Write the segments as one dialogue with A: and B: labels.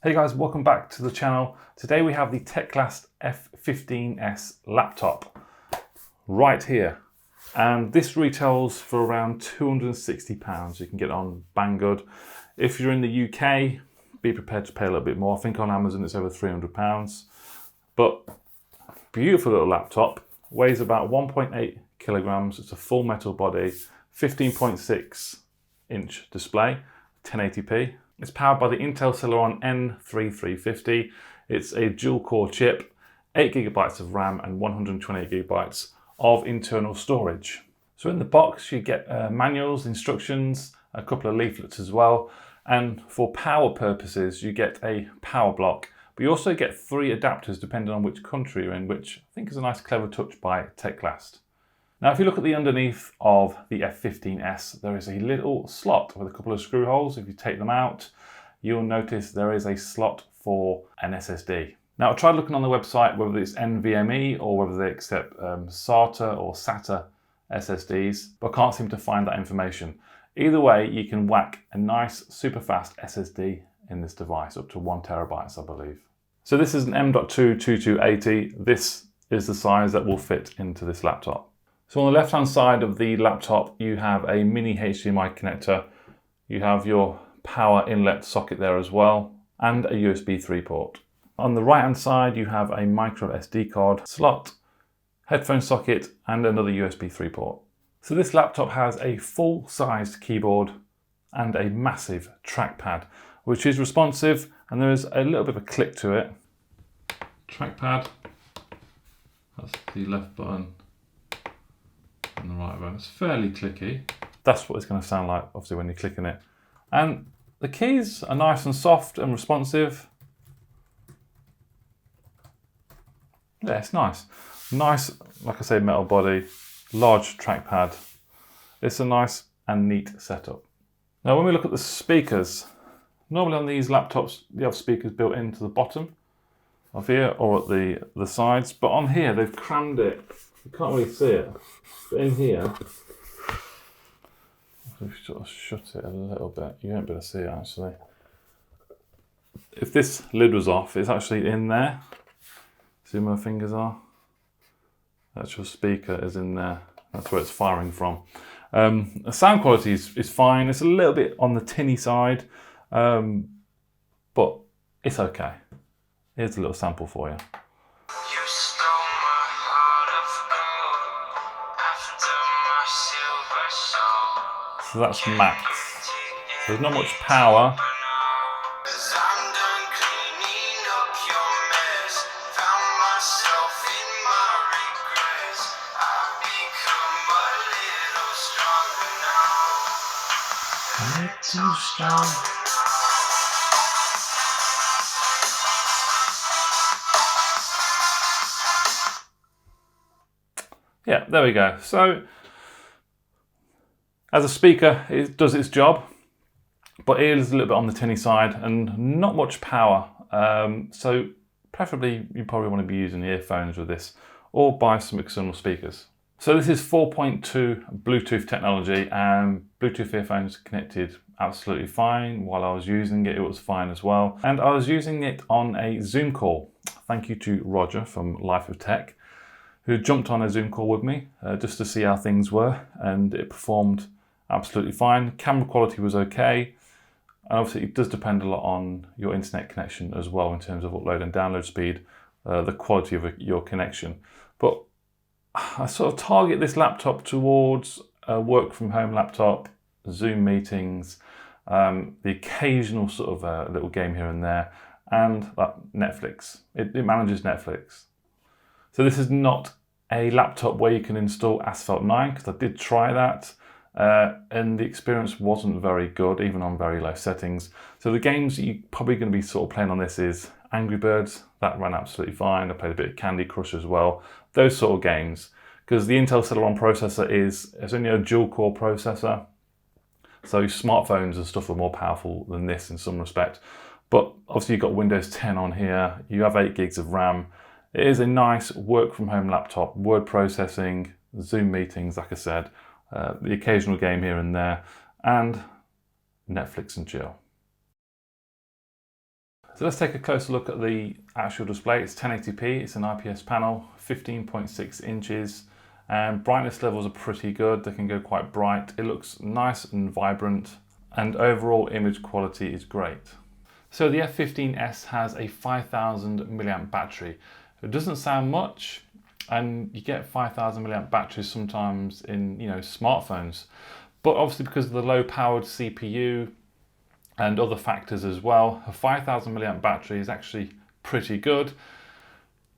A: Hey guys, welcome back to the channel. Today we have the Teclast F15S laptop right here. And this retails for around £260. You can get it on Banggood. If you're in the UK, be prepared to pay a little bit more. I think on Amazon it's over £300. But beautiful little laptop, weighs about 1.8 kilograms. It's a full metal body, 15.6 inch display, 1080p. It's powered by the Intel Celeron N3350. It's a dual core chip, 8 gigabytes of RAM and 128 gigabytes of internal storage. So in the box you get manuals, instructions, a couple of leaflets as well. And for power purposes you get a power block, but you also get 3 adapters depending on which country you're in, which I think is a nice clever touch by Teclast. Now, if you look at the underneath of the F15S, there is a little slot with a couple of screw holes. If you take them out, you'll notice there is a slot for an SSD. Now, I tried looking on the website whether it's NVMe or whether they accept SATA or SATA SSDs, but I can't seem to find that information. Either way, you can whack a nice super fast SSD in this device, up to 1 terabyte, I believe. So this is an M.2 2280. This is the size that will fit into this laptop. So on the left hand side of the laptop you have a mini HDMI connector, you have your power inlet socket there as well, and a USB 3 port. On the right hand side you have a micro SD card slot, headphone socket and another USB 3 port. So this laptop has a full-sized keyboard and a massive trackpad which is responsive, and there is a little bit of a click to it. Trackpad, that's the left button and the right button. It's fairly clicky. That's what it's going to sound like obviously when you're clicking it. And the keys are nice and soft and responsive. Yeah, it's nice. Nice, like I say, metal body, large trackpad. It's a nice and neat setup. Now when we look at the speakers, normally on these laptops you have speakers built into the bottom of here or at the sides, but on here they've crammed it. You can't really see it, but in here, if you sort of shut it a little bit, you won't be able to see it actually. If this lid was off, it's actually in there. See where my fingers are? The actual speaker is in there. That's where it's firing from. The sound quality is fine. It's a little bit on the tinny side, but it's okay. Here's a little sample for you. So that's max. So there's not much power. Yeah, there we go. So as a speaker, it does its job, but it is a little bit on the tinny side and not much power. So preferably you probably want to be using earphones with this or buy some external speakers. So this is 4.2 Bluetooth technology, and Bluetooth earphones connected absolutely fine. While I was using it, it was fine as well. And I was using it on a Zoom call. Thank you to Roger from Life of Tech, who jumped on a Zoom call with me just to see how things were, and it performed absolutely fine. Camera quality was okay, and obviously it does depend a lot on your internet connection as well in terms of upload and download speed, the quality of your connection. But I sort of target this laptop towards a work from home laptop, Zoom meetings, the occasional sort of little game here and there, and Netflix. It manages Netflix. So this is not a laptop where you can install Asphalt 9, because I did try that and the experience wasn't very good, even on very low settings. So the games that you're probably going to be sort of playing on this is Angry Birds. That ran absolutely fine. I played a bit of Candy Crush as well. Those sort of games, because the Intel Celeron processor it's only a dual core processor. So smartphones and stuff are more powerful than this in some respect. But obviously you've got Windows 10 on here. You have 8 gigs of RAM. It is a nice work from home laptop, word processing, Zoom meetings, like I said, the occasional game here and there, and Netflix and chill. So let's take a closer look at the actual display. It's 1080p, it's an IPS panel, 15.6 inches, and brightness levels are pretty good. They can go quite bright. It looks nice and vibrant, and overall image quality is great. So the F15S has a 5000 milliamp battery. It doesn't sound much, and you get 5000 milliamp batteries sometimes in smartphones, but obviously because of the low powered CPU and other factors as well, a 5000 milliamp battery is actually pretty good.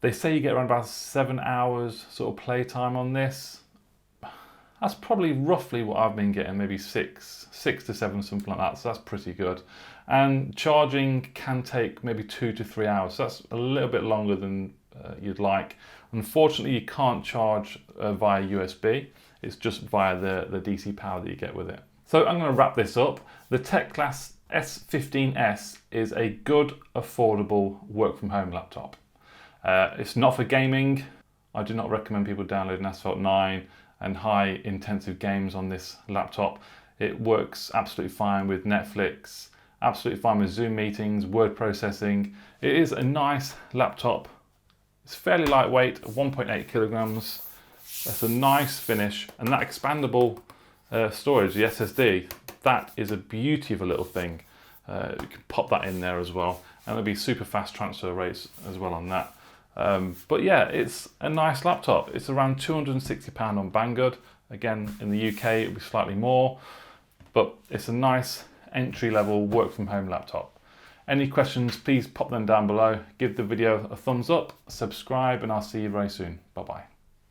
A: They say you get around about 7 hours sort of playtime on this. That's probably roughly what I've been getting, maybe six to 7, something like that. So that's pretty good. And charging can take maybe 2 to 3 hours. So that's a little bit longer than you'd like. Unfortunately, you can't charge via USB. It's just via the DC power that you get with it. So I'm going to wrap this up. The Teclast S15S is a good, affordable work from home laptop. It's not for gaming. I do not recommend people downloading Asphalt 9 and high intensive games on this laptop. It works absolutely fine with Netflix, absolutely fine with Zoom meetings, word processing. It is a nice laptop. It's fairly lightweight, 1.8 kilograms. That's a nice finish, and that expandable storage, the SSD, that is a beauty of a little thing. You can pop that in there as well, and there'll be super fast transfer rates as well on that. But yeah, it's a nice laptop. It's around £260 on Banggood. Again, in the UK, it'll be slightly more, but it's a nice entry-level work from home laptop. Any questions, please pop them down below. Give the video a thumbs up, subscribe, and I'll see you very soon. Bye-bye.